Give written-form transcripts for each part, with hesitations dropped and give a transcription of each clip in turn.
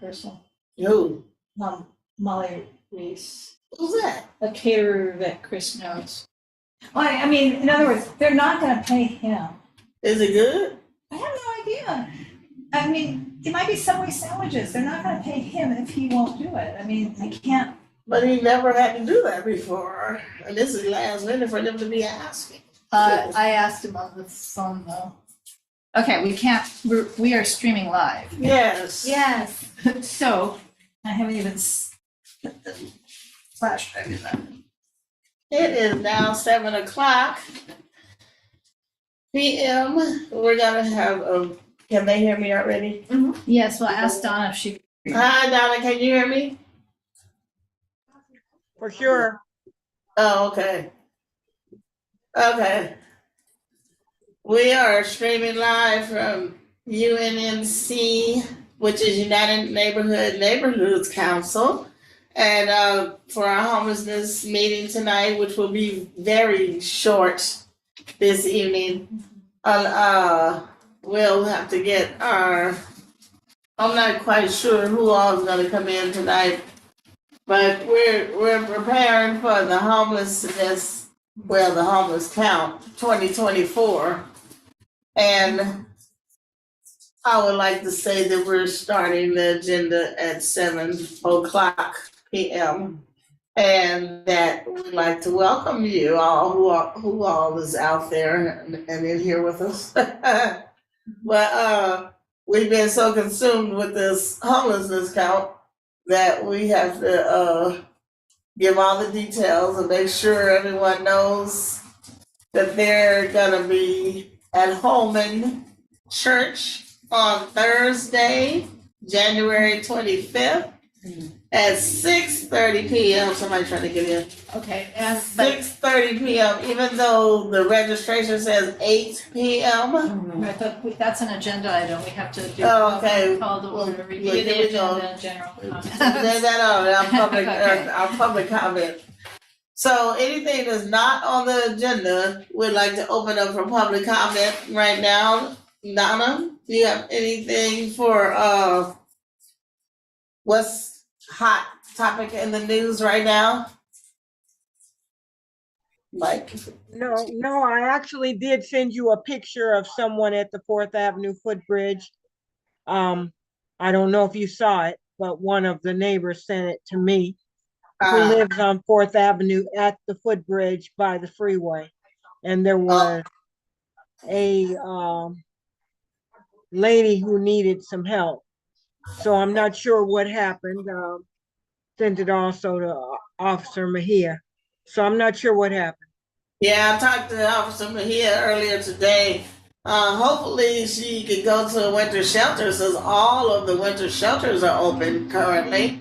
person. Who? Molly Reese, Who's that? a caterer that Chris knows. Well, I mean, in other words, they're not gonna pay him. Is it good? I have no idea. I mean, it might be Subway sandwiches. They're not gonna pay him if he won't do it. I mean, I can't. But he never had to do that before. And this is last minute for them to be asking. I asked him on the phone though. Okay, we are streaming live. Yes. Yes. So, I haven't even put the flash drive in that. It is now 7:00 p.m. We're gonna have can they hear me already? Mm-hmm. Yes, well, ask Donna if she. Hi, Donna, can you hear me? For sure. Oh, okay. Okay. We are streaming live from UNNC, which is United Neighborhoods Council. And for our homelessness meeting tonight, which will be very short this evening, we'll have to get I'm not quite sure who all is gonna come in tonight, but we're preparing for the homelessness, the homeless count 2024. And I would like to say that we're starting the agenda at 7:00 p.m. and that we'd like to welcome you all who all is out there and in here with us. But we've been so consumed with this homelessness count that we have to give all the details and make sure everyone knows that they're gonna be at Holman Church on Thursday, January 25th at 6:30 p.m. Somebody trying to get in. Okay, and 6:30 p.m. Even though the registration says 8 p.m. but that's an agenda item. We have to do. Oh, okay. Call the order, Well, review here the we go. agenda, general comment. That Okay. our public comment. So anything that's not on the agenda, we'd like to open up for public comment right now. Donna, do you have anything for what's hot topic in the news right now? Mike? No, I actually did send you a picture of someone at the 4th Avenue footbridge. I don't know if you saw it, but one of the neighbors sent it to me, who lives on 4th Avenue at the footbridge by the freeway. And there was a lady who needed some help. So I'm not sure what happened. Sent it also to Officer Mejia. So I'm not sure what happened. Yeah, I talked to Officer Mejia earlier today. Hopefully she could go to a winter shelter since all of the winter shelters are open currently.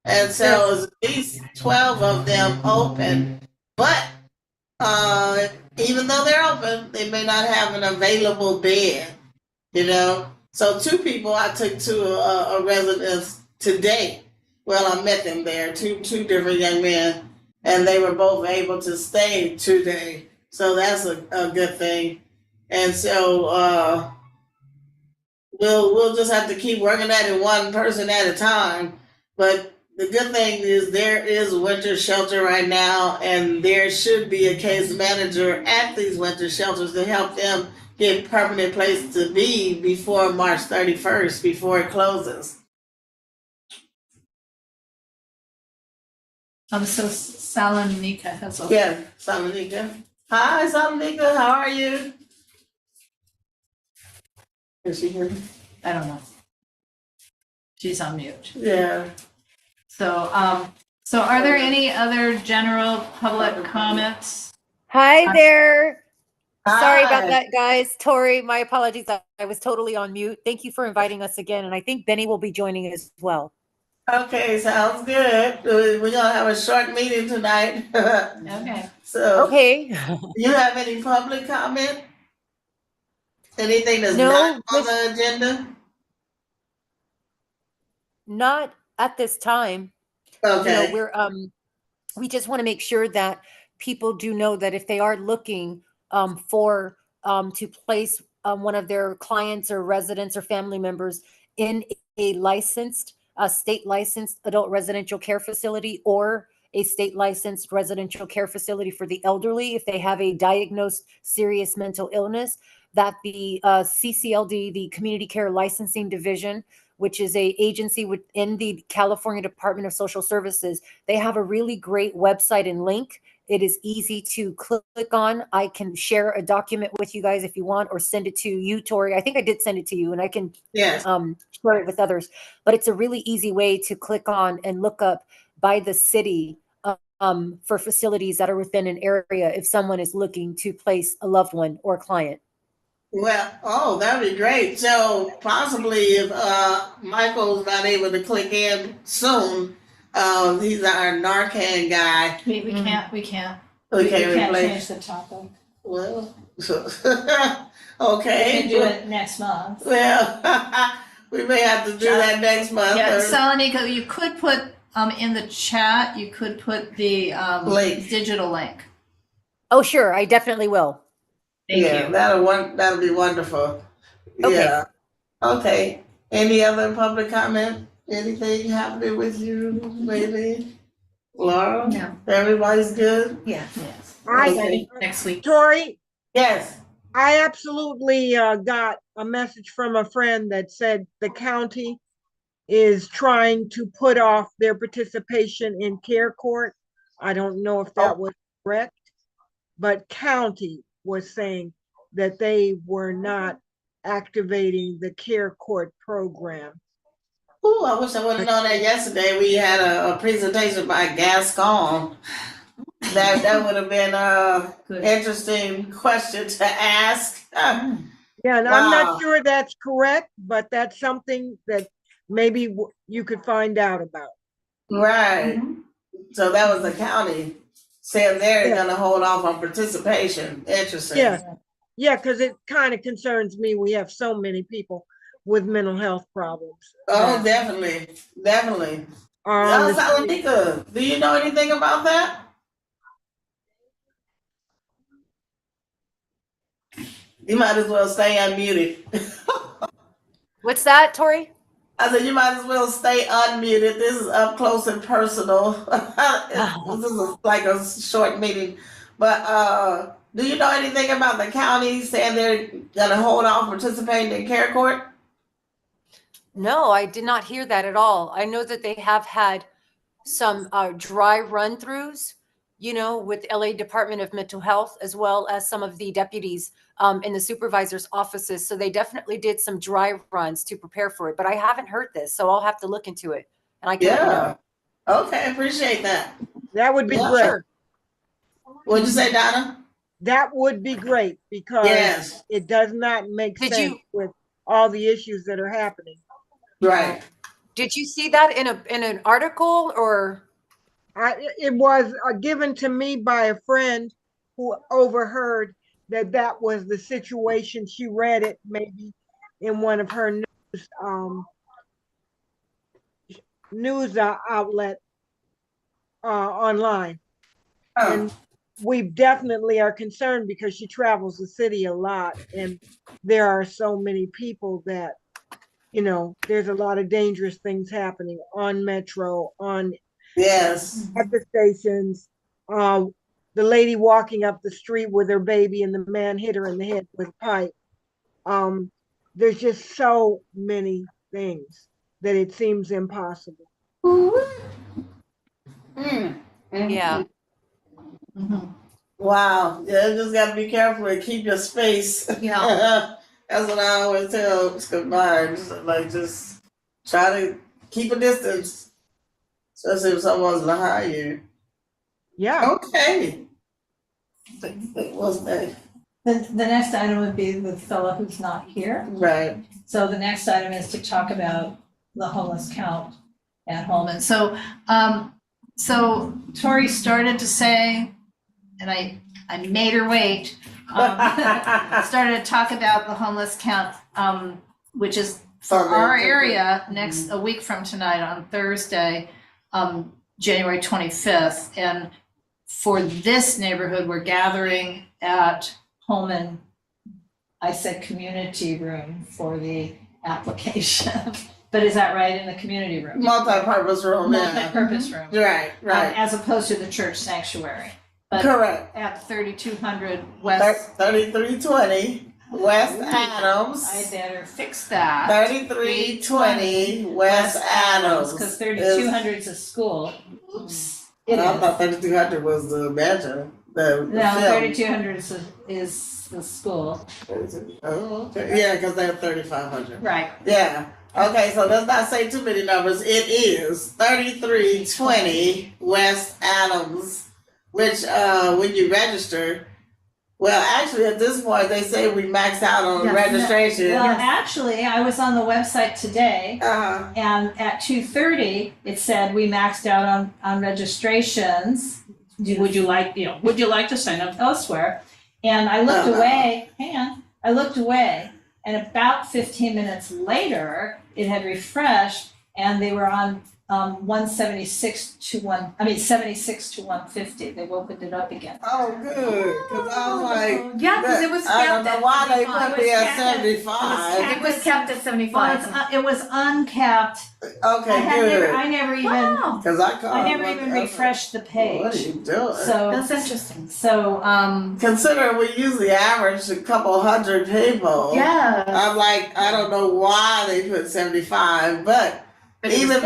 And so it's at least 12 of them open. But even though they're open, they may not have an available bed, So 2 people I took to a residence today. Well, I met them there, two different young men, and they were both able to stay today. So that's a good thing. And so we'll just have to keep working at it one person at a time. But the good thing is there is a winter shelter right now, and there should be a case manager at these winter shelters to help them get permanent place to be before March 31st, before it closes. So Salonika has a. Yeah, Salonika. Hi, Salonika, how are you? Is she here? I don't know. She's on mute. Yeah. So, so are there any other general public comments? Hi there. Sorry about Hi. that, guys. Tori, my apologies. I was totally on mute. Thank you for inviting us again. And I think Benny will be joining as well. Okay, sounds good. We're gonna have a short meeting tonight. Okay. So, Okay. you have any public comment? Anything that's No, not on the agenda? Not at this time. Okay. You know, we just want to make sure that people do know that if they are looking for to place one of their clients or residents or family members in a licensed a state licensed adult residential care facility or a state licensed residential care facility for the elderly if they have a diagnosed serious mental illness, that the CCLD, the Community Care Licensing Division, which is a agency within the California Department of Social Services, they have a really great website and link. It is easy to click on. I can share a document with you guys if you want, or send it to you, Tori. I think I did send it to you, and I can Yes. share it with others. But it's a really easy way to click on and look up by the city for facilities that are within an area if someone is looking to place a loved one or client. Well, that'd be great. So possibly if Michael's not able to click in soon, he's our Narcan guy. We Mhm. can't We can't change replace. the topic. Well, We okay. can do it next month. Well, we may have to do that next month. Yeah, or- Salonika, you could put in the chat, you could put the Link. digital link. Oh, sure. I definitely will. Thank yeah, you. that'll be wonderful. Okay. Yeah. Okay. Any other public comment? Anything happening with you lately? Laura? No. Everybody's good? Yeah. Yes. Okay. Next week. Tori, Yes. I absolutely got a message from a friend that said the county is trying to put off their participation in care court. I don't know if that was correct, but county was saying that they were not activating the care court program. Ooh, I wish I would have known that yesterday. We had a presentation by Gascon. That would have been a Good. interesting question to ask. Yeah, and I'm Wow. not sure that's correct, but that's something that maybe you could find out about. Right. Mhm. So that was the county saying they're Yeah. gonna hold off on participation. Interesting. Yeah. Yeah, because it kind of concerns me. We have so many people with mental health problems. Oh, definitely. Definitely. Are on the street. Salonika, do you know anything about that? You might as well stay unmuted. What's that, Tori? I said you might as well stay unmuted. This is up close and personal. This is like a short meeting. But do you know anything about the county saying they're gonna hold off participating in care court? No, I did not hear that at all. I know that they have had some dry run-throughs, with LA Department of Mental Health, as well as some of the deputies in the supervisor's offices. So they definitely did some dry runs to prepare for it, but I haven't heard this, so I'll have to look into it. And I can let you know. Okay, appreciate that. That would be Yeah, great. Sure. What'd you say, Donna? That would be great because Yes. it does not make Did sense you- with all the issues that are happening. Right. Did you see that in an article or? It was given to me by a friend who overheard that was the situation. She read it maybe in one of her news outlet online. Oh, And we definitely are concerned because she travels the city a lot, and there are so many people that, there's a lot of dangerous things happening on Metro, yes. at the stations. The lady walking up the street with her baby and the man hit her in the head with a pipe. There's just so many things that it seems impossible. Yeah. Mhm. Wow. Yeah, you just gotta be careful and keep your space. Yeah. That's what I always tell mine. Like, just try to keep a distance, especially if someone's behind you. Yeah. Okay. What's that? The next item would be the fellow who's not here. Right. So the next item is to talk about the homeless count at Holman. So, so Tori started to say, and I made her wait, started to talk about the homeless count, which is for our area a week from tonight on Thursday, January 25th. And for this neighborhood, we're gathering at Holman, I said community room for the application. But is that right, in the community room? Multi-purpose room, yeah. Multi-purpose room. Right, right. As opposed to the church sanctuary. But Correct. At 3200 West, 3320 West Adams. I better fix that. 3320 West Adams. Because 3200 is a school. Oops. It I is. thought 3200 was the mansion. The No, film. 3200 is the school. Oh, okay. Yeah, because they have 3500. Right. Yeah. Okay, so let's not say too many numbers. It is 3320 West Adams, which when you register, well, actually at this point they say we maxed out on Yes. registration. Well, actually, I was on the website today, Uh-huh. and at 2:30 it said we maxed out on registrations. Would you like to sign up elsewhere? And I looked away. Hang on. I looked away, and about 15 minutes later, it had refreshed, and they were on 76 to 150. They've opened it up again. Oh, good. Because I was like, Yeah, because it was I don't kept know at why they 75. put me at It 75. was kept at Well, 75. it was uncapped. Okay, good. I never even Wow, Because I never even refreshed the What are page. you doing? that's interesting. So Considering we usually average a couple hundred people. Yeah. I'm like, I don't know why they put 75, but But it was even kept.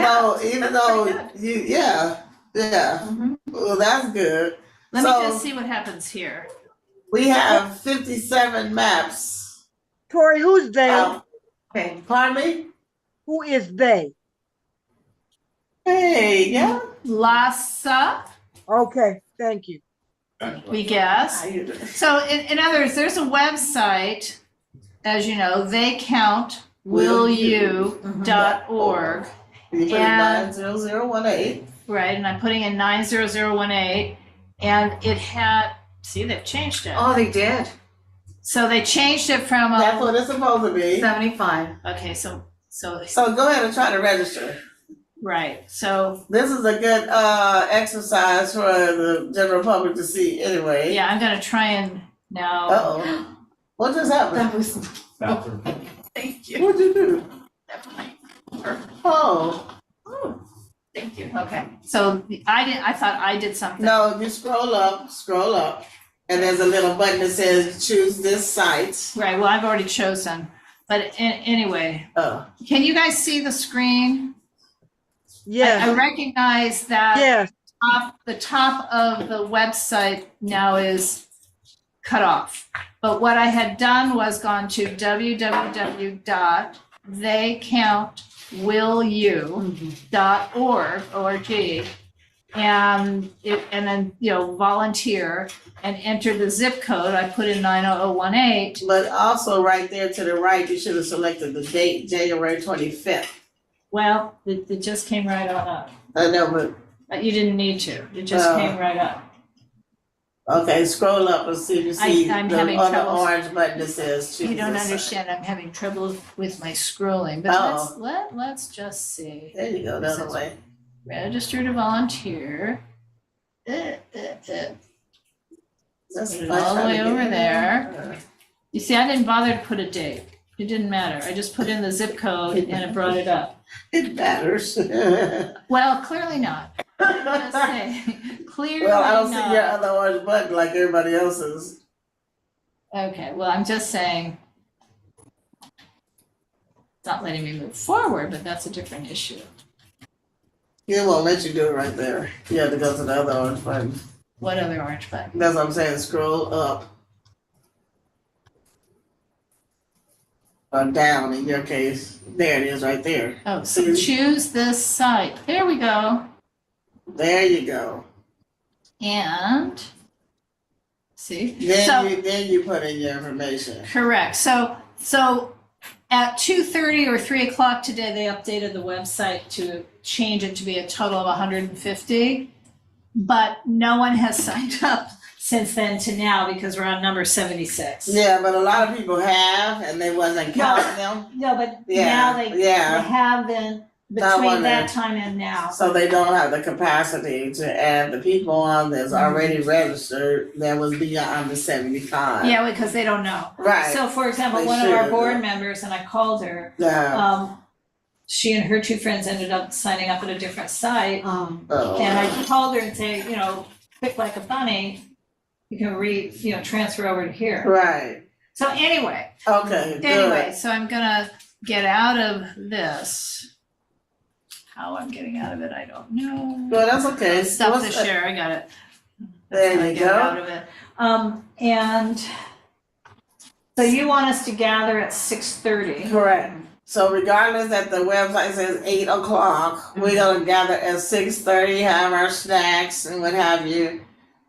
though That's pretty yeah. Mhm. Well, that's good. Let me So- just see what happens here. We have 57 maps. Tori, who's they? Okay. Pardon me? Who is they? Hey, yeah. Lhasa, Okay, thank you. we guess. How you doing? So in other words, there's a website, as you know, theycountwillyou.org, You put And- 90018. right? And I'm putting in 90018, and it had, see, they've changed it. Oh, they did. So they changed it from That's what it's supposed to be. 75. okay, so So go ahead and try to register. right, so This is a good exercise for the general public to see anyway. yeah, I'm gonna try and now. Uh-oh. What just happened? That was, Bathroom. thank you. What'd you do? Oh, Thank you. Okay, so I thought I did something. no, you scroll up, and there's a little button that says choose this site. Right, well, I've already chosen, but anyway, Oh, can you guys see the screen? I Yes, recognize that yes. the top of the website now is cut off. But what I had done was gone to www.theycountwillyou.org, and then, volunteer and enter the zip code. I put in 90018. but also right there to the right, you should have selected the date, January 25th. Well, it just came right on up. I know, but, You didn't need to. It just Oh. came right up. okay, scroll up and see if you see I'm the having other trouble. orange button that says choose You don't this site. understand. I'm having trouble with my scrolling, but Oh. let's just see. There you go, the other way. Register to volunteer. That's Put it fine, all the trying way to over get- there. You see, I didn't bother to put a date. It didn't matter. I just put in the zip code and it brought it up. It matters. Well, clearly not. I'm gonna say, clearly Well, I don't see your not. other orange button like everybody else's. Okay, well, I'm just saying. It's not letting me move forward, but that's a different issue. It won't let you do it right there. You have to go to the other orange button. What other orange button? That's what I'm saying, scroll up. Or down in your case. There it is, right there. Oh, so choose this site. There we go. There you go. And, see? So- Then you put in your information. Correct. So at 2:30 or 3 o'clock today, they updated the website to change it to be a total of 150. But no one has signed up since then to now because we're on number 76. Yeah, but a lot of people have, and they wasn't counting them, no, but Yeah, now they yeah. have been I between that wonder. time and now. so they don't have the capacity to add the people on that's already registered that was beyond the 75. Yeah, because they don't know. Right. So for example, They one of our should, board though. members, and I called her, Yeah. she and her two friends ended up signing up at a different site. Oh. And I called her and say, quick like a bunny, you can transfer over to here. Right. So anyway, Okay. Good. Anyway, so I'm gonna get out of this. How I'm getting out of it, I don't know. Well, that's okay. Stop the What's that? share, I got it. There I you get out go. of it. and so you want us to gather at 6:30. Correct. So regardless that the website says 8 o'clock, we're gonna gather at 6:30, have our snacks and what have you.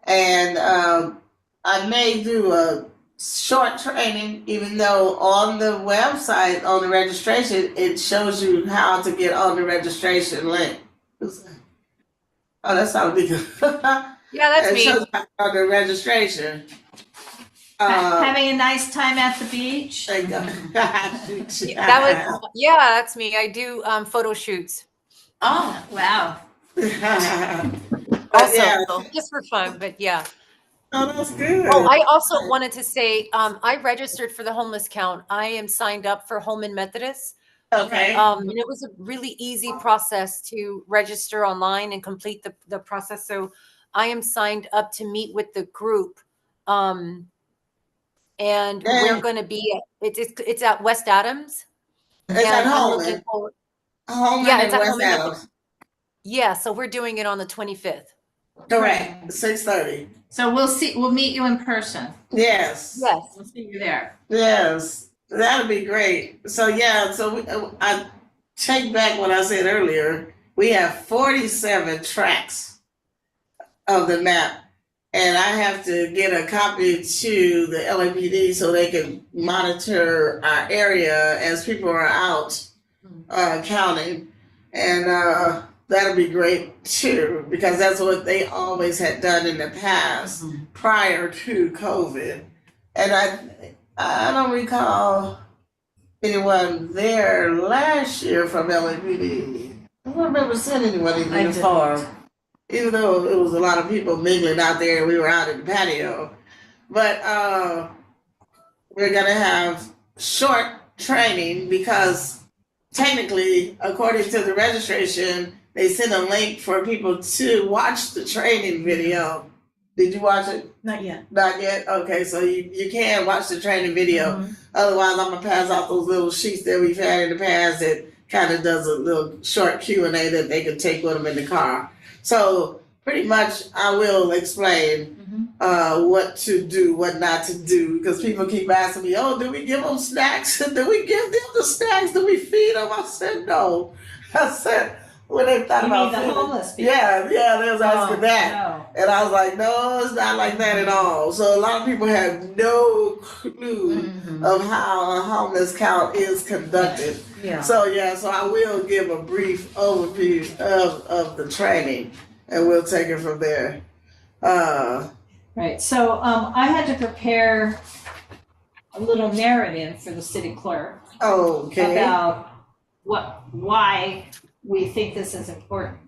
And I may do a short training, even though on the website, on the registration, it shows you how to get on the registration link. Oh, that sounds good. Yeah, that's It me. shows you how to get on the registration. Having a nice time at the beach. There you go. That was, yeah, that's me. I do photo shoots Oh, wow. also, Yeah. just for fun, but yeah. Oh, that's good. Oh, I also wanted to say, I registered for the homeless count. I am signed up for Home and Methodist. Okay. And it was a really easy process to register online and complete the process. So I am signed up to meet with the group. And we're Yay. going to be, it's at West Adams. It's at And I'm home. looking forward. Home Yeah, and it's at West Home and Adams. Yeah, so we're doing it on the 25th. Correct. 6:30. So we'll meet you in person. Yes. Yes. We'll see you there. Yes. That'd be great. So yeah. So I take back what I said earlier. We have 47 tracks of the map, and I have to get a copy to the LAPD so they can monitor our area as people are out counting, and that'll be great too, because that's what they always had done in the past prior to COVID. And I don't recall anyone there last year from LAPD. I don't remember seeing anyone in uniform, even though it was a lot of people mingling out there and we were out in the patio. But we're gonna have short training because technically, according to the registration, they sent a link for people to watch the training video. Did you watch it? Not yet. Not yet? Okay, so you can watch the training video. Otherwise, I'm gonna pass out those little sheets that we've had in the past that kind of does a little short Q&A that they can take with them in the car. So pretty much I will explain what to do, what not to do, because people keep asking me, oh, do we give them snacks? Do we give them the snacks? Do we feed them? I said, no. I said, when they thought You about mean the feeding- homeless people? Yeah, they was asking that. No. And I was like, no, it's not like that at all. So a lot of people have no clue of how a homeless count is conducted. Yeah. So I will give a brief overview of the training, and we'll take it from there. Right, so I had to prepare a little narrative for the city clerk Okay. about why we think this is important.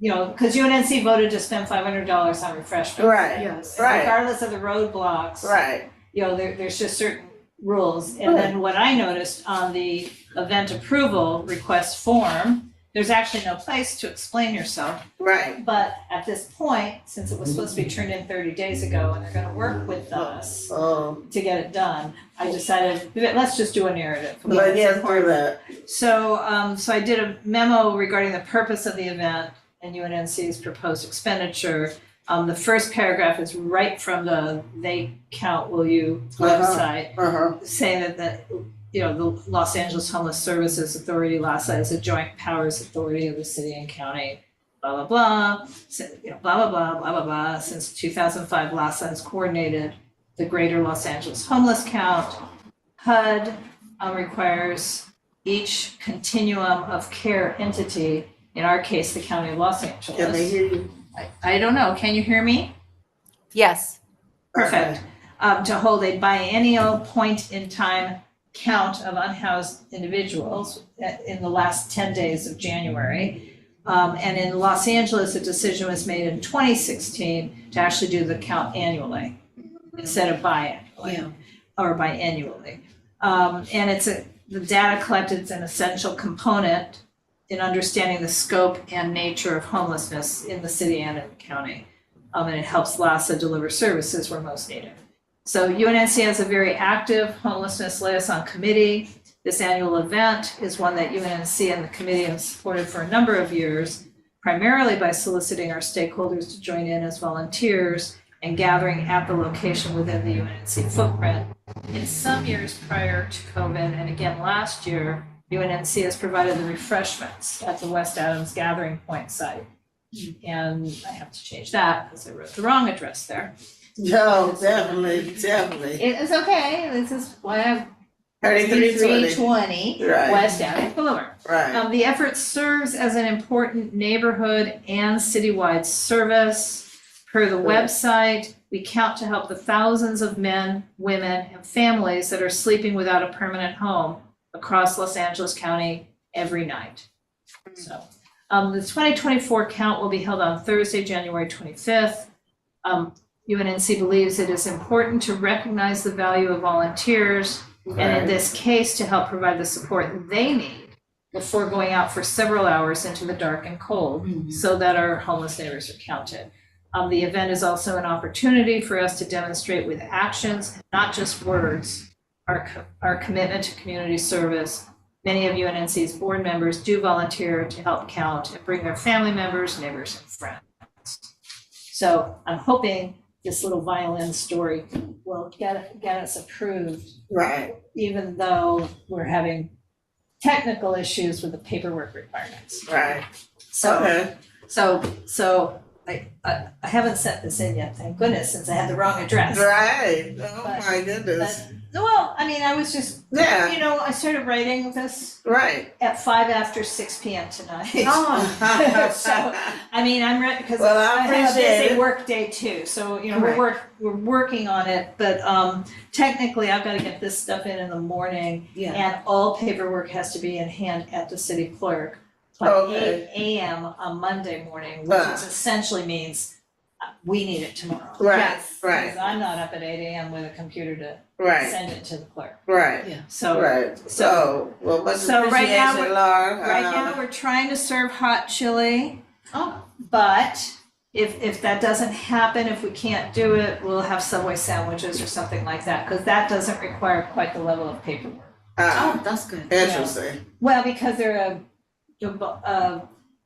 Because UNNC voted to spend $500 on refreshments. Right. Yes. Right. Regardless of the roadblocks. Right. There's just certain rules. And then what I noticed on the event approval request form, there's actually no place to explain yourself. Right. But at this point, since it was supposed to be turned in 30 days ago and they're gonna work with us to get it done, I decided, let's just do a narrative. But yes, do that. So, so I did a memo regarding the purpose of the event and UNNC's proposed expenditure. The first paragraph is right from the They Count Will You website, saying that the Los Angeles Homeless Services Authority, LAHSA, is a joint powers authority of the city and county, blah, blah, blah, blah, blah, blah, blah, blah, blah. Since 2005, LAHSA has coordinated the Greater Los Angeles Homeless Count. HUD requires each continuum of care entity, in our case, the County of Los Angeles. Can they hear you? I don't know, can you hear me? Yes. Perfect. To hold a biennial point in time count of unhoused individuals in the last 10 days of January. And in Los Angeles, a decision was made in 2016 to actually do the count annually instead of biannually or biannually. And the data collected is an essential component in understanding the scope and nature of homelessness in the city and in the county. And it helps LASA deliver services where most needed. So UNNC has a very active homelessness liaison committee. This annual event is one that UNNC and the committee have supported for a number of years, primarily by soliciting our stakeholders to join in as volunteers and gathering at the location within the UNNC footprint. In some years prior to COVID, and again last year, UNNC has provided the refreshments at the West Adams Gathering Point site. And I have to change that because I wrote the wrong address there. No, definitely. It's okay, this is why I'm 3320. 320 Right. West Adams Boulevard. Right. The effort serves as an important neighborhood and citywide service. Per the website, we count to help the thousands of men, women, and families that are sleeping without a permanent home across Los Angeles County every night. So, the 2024 count will be held on Thursday, January 25th. UNNC believes it is important to recognize the value of volunteers, and in this case, to help provide the support they need before going out for several hours into the dark and cold, so that our homeless neighbors are counted. The event is also an opportunity for us to demonstrate with actions, not just words, our commitment to community service. Many of UNNC's board members do volunteer to help count and bring their family members, neighbors, and friends. So I'm hoping this little violin story will get us approved, Right. even though we're having technical issues with the paperwork requirements. Right. So, Okay. so I haven't sent this in yet, thank goodness, since I had the wrong address. Right. Oh But- my goodness. Well, I mean, I was just, Yeah. I started writing this Right. at 5 after 6 p.m. tonight. Oh. So, I mean, I'm ready, because Well, I I have appreciate this it. work day too, so, Correct. we're working on it, but, technically, I've gotta get this stuff in the morning, Yeah. and all paperwork has to be in hand at the city clerk by Okay. 8 a.m. on Monday morning, which Ah. essentially means we need it tomorrow. Right. Yes. Right. Because I'm not up at 8 a.m. with a computer to Right. send it to the clerk. Right. So Right. So, well, much so right now appreciation, Laura. right now, we're trying to serve hot chili. Oh. But if that doesn't happen, if we can't do it, we'll have Subway sandwiches or something like that, because that doesn't require quite the level of paperwork. Oh, that's good. Interesting. Well, because they're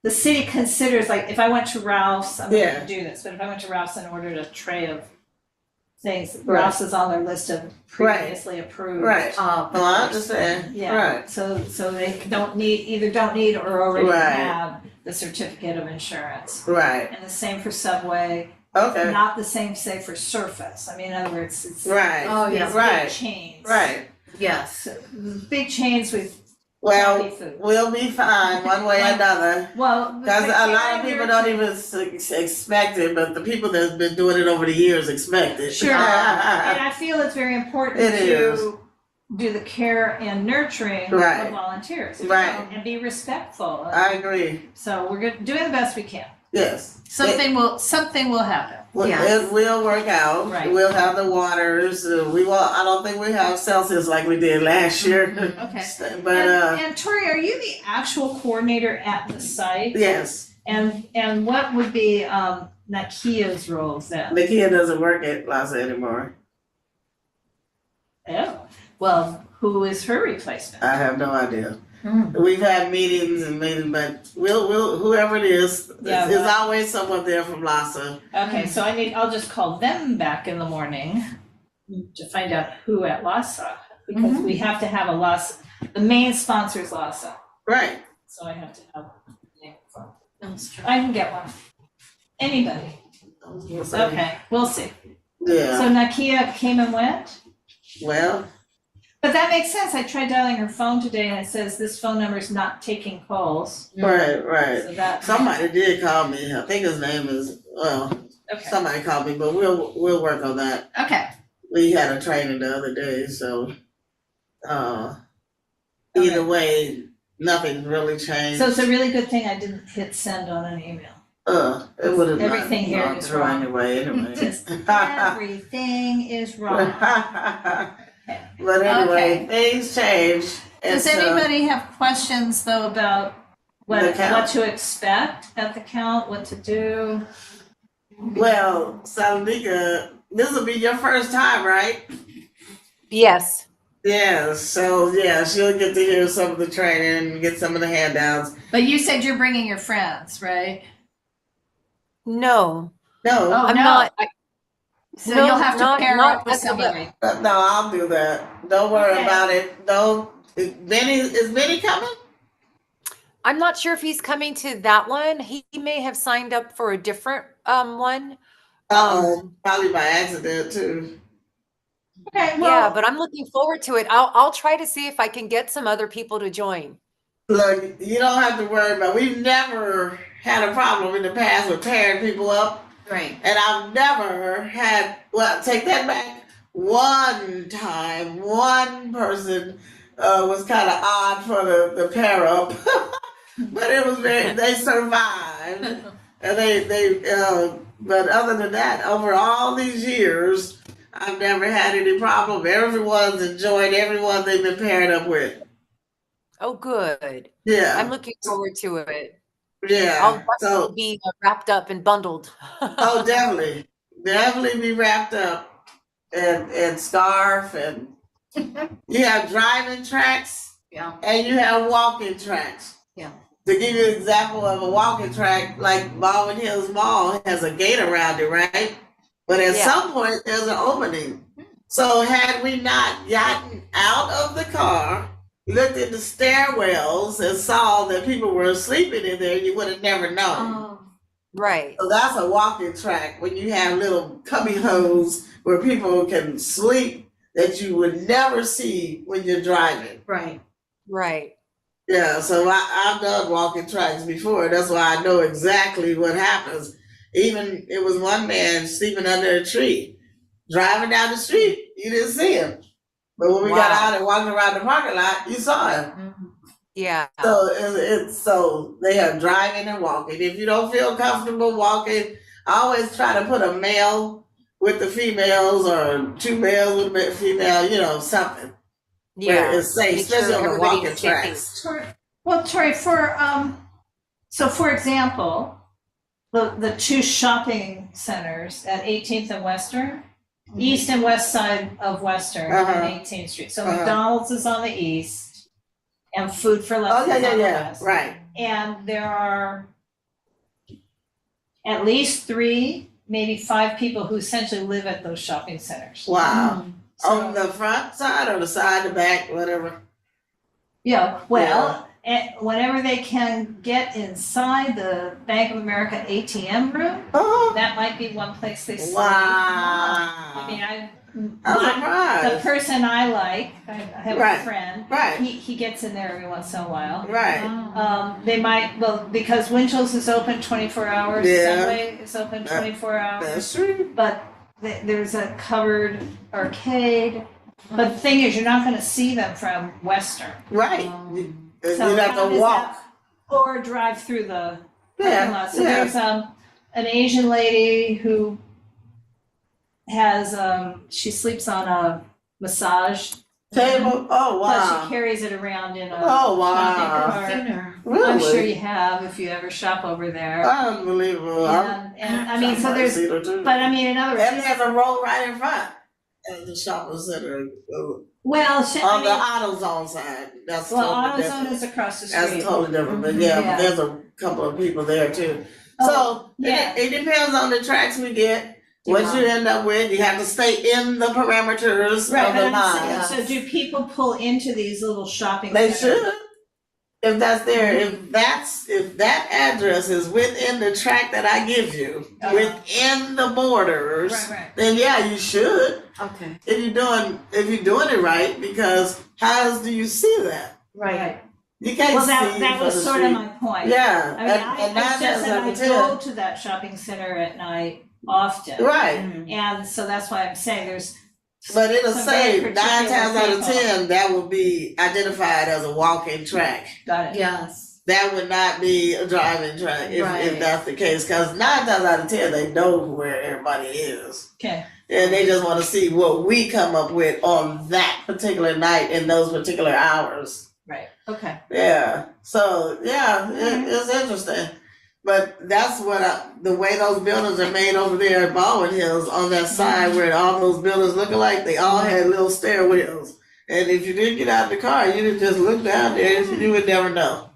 the city considers, like, if I went to Ralph's, I'm not Yeah. gonna do this, but if I went to Ralph's and ordered a tray of things, Right. Ralph's is on their list of previously approved. Right. Well, I understand. Yeah, Right. so they don't need or already Right. have the certificate of insurance. Right. And the same for Subway, Okay. not the same, say, for Surface. I mean, in other words, it's Right. Oh, yeah. these Right. big chains. Right. Yes. So, big chains with Well, crappy food. we'll be fine one way or another. Well, Because the a lot care of and people nurture- don't even expect it, but the people that's been doing it over the years expect it. Sure, and I feel it's very important It to is. do the care and nurturing Right. of volunteers. Right. And be respectful. I agree. So we're doing the best we can. Yes. Something will happen. Well, Yes. it will work out. Right. We'll have the waters. We won't. I don't think we have Celsius like we did last year. Okay. But And Tori, are you the actual coordinator at the site? yes, And what would be Nakia's roles then? Nakia doesn't work at Plaza anymore. Oh, well, who is her replacement? I have no idea. Hmm. We've had meetings and meetings, but we'll whoever it is, Yeah, there's well- always someone there from Lhasa. Okay, so I'll just call them back in the morning to find out who at Lhasa, because we have to have a Lhasa, the main sponsor is Lhasa, Right. so I have to have a name from. That's true. I can get one. Anybody, okay, we'll see. Yeah. So Nakia came and went? Well, But that makes sense. I tried dialing her phone today and it says this phone number is not taking calls. right. So that. Somebody did call me. I think his name is Okay. somebody called me, but we'll work on that. Okay. We had a training the other day, so either way, nothing really changed. So it's a really good thing I didn't hit send on an email. It would have Everything here gone is through wrong. anyway. Just everything is wrong. But anyway, Okay. things change, And Does so- anybody have questions though about The count? what to expect at the count, what to do? Well, Salonika, this will be your first time, right? Yes. Yeah, so yeah, she'll get to hear some of the training, get some of the handouts. But you said you're bringing your friends, right? No, No, Oh, I'm no. not. So No, you'll have to not- pair not up with as of yet. somebody. no, I'll do that. Don't worry Okay. about it. Don't. Is Benny coming? I'm not sure if he's coming to that one. He may have signed up for a different one. Uh-oh, probably by accident too. Okay, Yeah, well, but I'm looking forward to it. I'll try to see if I can get some other people to join. Look, you don't have to worry about. We've never had a problem in the past with pairing people up, Right. and I've never had. Well, take that back. One time, one person was kind of odd for the pair up, but it was very. They survived, and they. But other than that, over all these years, I've never had any problem. Everyone's enjoyed everyone they've been paired up with. Oh, good. Yeah. I'm looking forward to it. Yeah. I'll So, definitely be wrapped up and bundled. oh, definitely, definitely be wrapped up and scarf, and you have driving tracks Yeah. and you have walking tracks. Yeah. To give you an example of a walking track, like Baldwin Hills Mall has a gate around it, right? But at Yeah. some point there's an opening. So had we not gotten out of the car, looked at the stairwells and saw that people were sleeping in there, you would have never known. Oh. Right. So that's a walking track when you have little cubby holes where people can sleep that you would never see when you're driving. Right. Right. Yeah, so I've done walking tracks before. That's why I know exactly what happens. Even it was one man sleeping under a tree, driving down the street. You didn't see him. But when we got Wow. out and walking around the parking lot, you saw him. Mhm. Yeah. So it's so they are driving and walking. If you don't feel comfortable walking, I always try to put a male with the females or two males with a female, something where Yeah. it's safe, Make sure especially on the everybody walking is safe. tracks. Tori, so for example, the two shopping centers at 18th and Western, east and west side of Western Uh-huh. on 18th Street. So Uh-huh. McDonald's is on the east and Food for Less Oh, yeah, is yeah, on the yeah, west. right. And there are at least 3, maybe 5 people who essentially live at those shopping centers. Wow. So- On the front side or the side, the back, whatever. Yeah, well, whenever they can get inside the Bank of America ATM room, Oh, that might be one place they sleep. wow. I mean, I'm the surprised. person I like, I have Right. a friend, Right, he gets in there every once in a while. right. They might, well, because Winchell's is open 24 hours, Yeah. Subway is open 24 hours, That's true. but there's a covered arcade. But the thing is, you're not gonna see them from Western. Right. So You'd have how to does walk. that- Or drive through the parking Yeah, lot. So yeah. there's an Asian lady who has she sleeps on a massage Table, oh, plus she wow. carries it around in a Oh, shopping wow. cart. Dinner. I'm sure Really? you have if you ever shop over there. Unbelievable. And I mean, so there's, but I mean, in other And words, there's a road right in front of the shopping center, well, on the I AutoZone side. That's mean, well, totally AutoZone different. is across the That's street. totally different, but Yeah. but there's a couple of people there too. Oh, So, yeah. it depends on the tracks we get. What you end up with, you have to stay in the parameters Right, of the but I'm line. saying, so do people pull into these little shopping They centers? should. If that's there, if that address is within the track that I give you, Uh-huh. within the borders, Right. then yeah, you should. Okay. If you're doing it right, because how else do you see that? Right. You can't Well, see that from was the sort of street. my point. Yeah, I mean, and I nine just times said out I of go 10, to that shopping center at night often. right. And so that's why I'm saying there's. But it'll some say very 9 particular times out of people. 10 that will be identified as a walking track. Got it. Yes. That would not be a driving track if Right. that's the case. Because 9 times out of 10 they know where everybody is. Okay. And they just want to see what we come up with on that particular night in those particular hours. Right, okay. Yeah. So yeah, it's interesting. But that's the way those buildings are made over there at Baldwin Hills on that side where all those buildings look alike, they all had little stairwells. And if you didn't get out of the car, you'd just look down there and you would never know.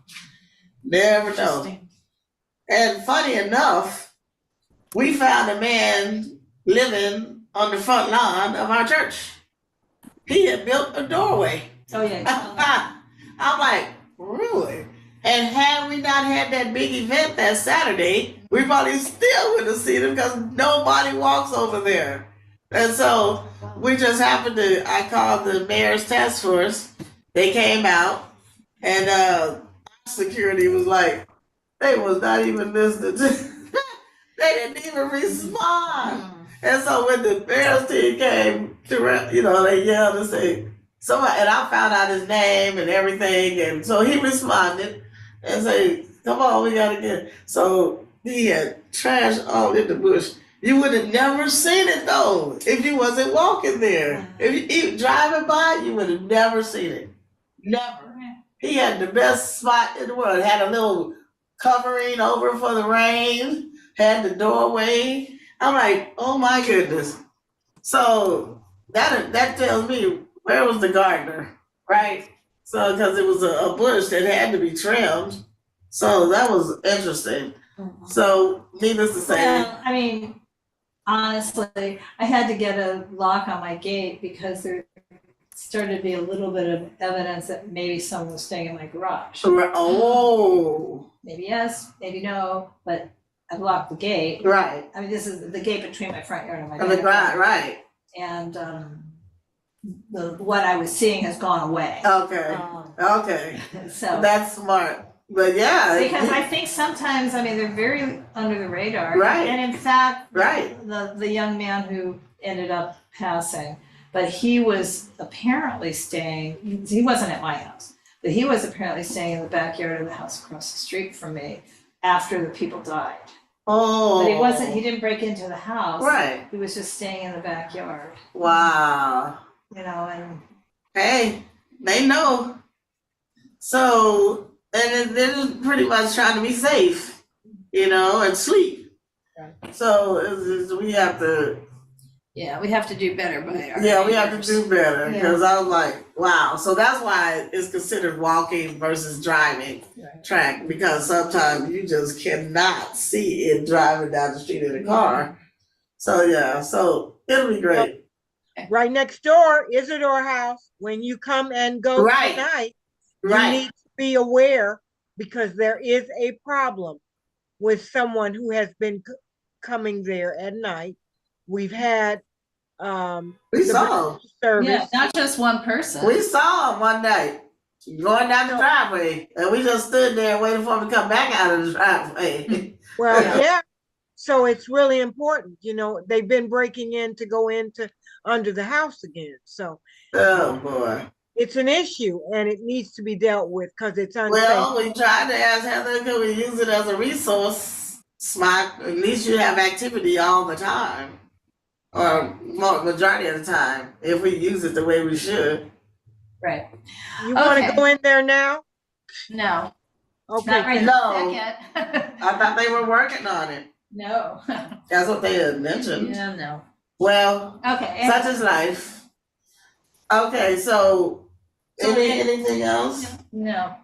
Never know. And funny enough, we found a man living on the front lawn of our church. He had built a doorway. Oh, yeah. I'm like, really? And had we not had that big event that Saturday, we probably still would have seen him because nobody walks over there. And so we just happened to, I called the mayor's task force. They came out and security was like, they was not even listening to, they didn't even respond. And so when the mayor's team came to, they yelled and say, somebody, and I found out his name and everything. And so he responded and say, come on, we gotta get. So he had trash all in the bush. You would have never seen it though if you wasn't walking there. If you driving by, you would have never seen it. Never. He had the best spot in the world. Had a little covering over for the rain. Had the doorway. I'm like, oh my goodness. So that tells me where was the gardener, right? So because it was a bush that had to be trimmed. So that was interesting. So needless to say. Well, I mean, honestly, I had to get a lock on my gate because there started to be a little bit of evidence that maybe someone was staying in my garage. Oh. Maybe yes, maybe no, but I locked the gate. Right. I mean, this is the gate between my front yard and my On the backyard. ground, right. And what I was seeing has gone away. Okay. Okay. So That's smart. But yeah. because I think sometimes, I mean, they're very under the radar. Right. And in fact, Right. the young man who ended up passing, but he was apparently staying, he wasn't at my house, but he was apparently staying in the backyard of the house across the street from me after the people died. Oh. But he didn't break into the house. Right. He was just staying in the backyard, Wow. and Hey, they know. So, and they're just pretty much trying to be safe, and sleep. Right. So we have to. yeah, we have to do better by our Yeah, we have to neighbors. do better Yeah. because I was like, wow. So that's why it's considered walking versus driving Right. track because sometimes you just cannot see it driving down the street in a car. So yeah, so it'll be great. Right next door, Isidore House, when you come and go Right. tonight, you Right. need to be aware because there is a problem with someone who has been coming there at night. We've had We the saw him. service. Yeah, not just one person. We saw him one night going down the driveway, and we just stood there waiting for him to come back out of the driveway. Well, Yeah. yeah. So it's really important, they've been breaking in to go into under the house again. So Oh boy. it's an issue and it needs to be dealt with because it's unsafe. Well, we tried to ask Heather, could we use it as a resource spot? At least you have activity all the time, or majority of the time, if we use it the way we should. Right. You want to Okay. go in there now? No, Okay. not right No. yet. I thought they were working on it. No. That's what they had mentioned. Yeah, no. Well, Okay. such is life. Okay, so anything else? No.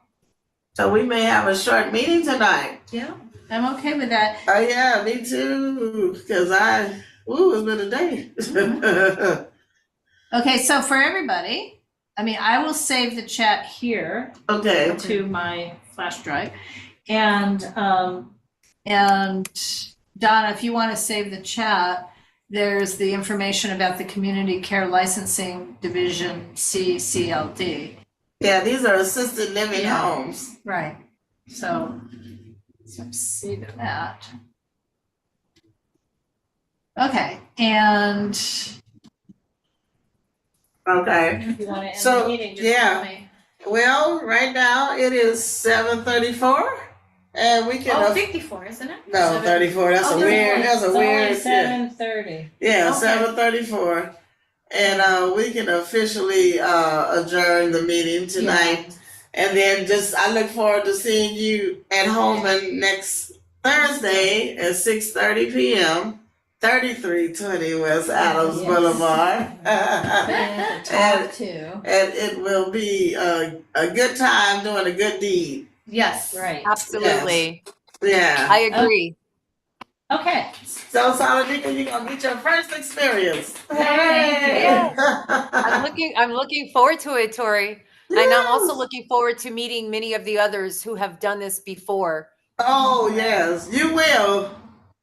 So we may have a short meeting tonight. Yeah, I'm okay with that. Oh yeah, me too. Because it's been a day. Okay, so for everybody, I will save the chat here Okay. to my flash drive. And Donna, if you want to save the chat, there's the information about the Community Care Licensing Division CCLD. Yeah, these are assisted living Yeah. homes. Right. So see that. Okay, and Okay. If you want to end So, the meeting, just yeah. tell me. Well, right now it is 7:34, and we can. 54, isn't it? No, 34. That's a weird. That's a It's weird. only Yeah, 7:30. yeah, Okay. 7:34, and we can officially adjourn the meeting tonight. And then I look forward to seeing you at Holman next Thursday at 6:30 p.m. 3320 West Adams Yes. Boulevard. And talk to. And it will be a good time doing a good deed. Yes. Right. Absolutely. Yeah. I agree. Okay. So, Salanika, you're gonna get your first experience. Hey. I'm looking forward to it, Tori. And I'm also looking forward to meeting many of the others who have done this before. Oh yes, you will.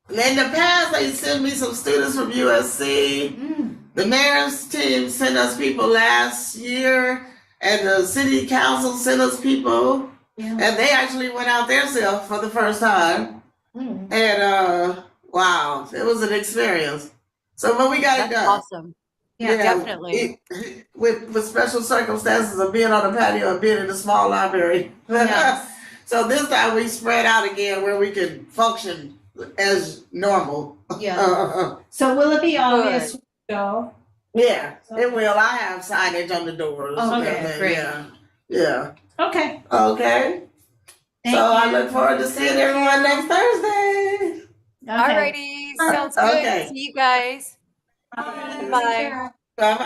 In the past, they sent me some students from USC. The mayor's team sent us people last year, and the city council sent us people, and they actually went out themselves for the first time. And wow, it was an experience. So, but we got it That's done. awesome. Yeah, definitely. With special circumstances of being on the patio and being in a small library. Yes. So this time we spread out again where we can function as normal. Yeah. So will it be obvious when we go? Yeah, it will. I have signage on the doors. Okay, and then, great. Yeah. Okay. Okay. Thank So I you. look forward to seeing everyone next Thursday. Okay. Alrighty, sounds good. Okay. See you guys. Bye. Bye.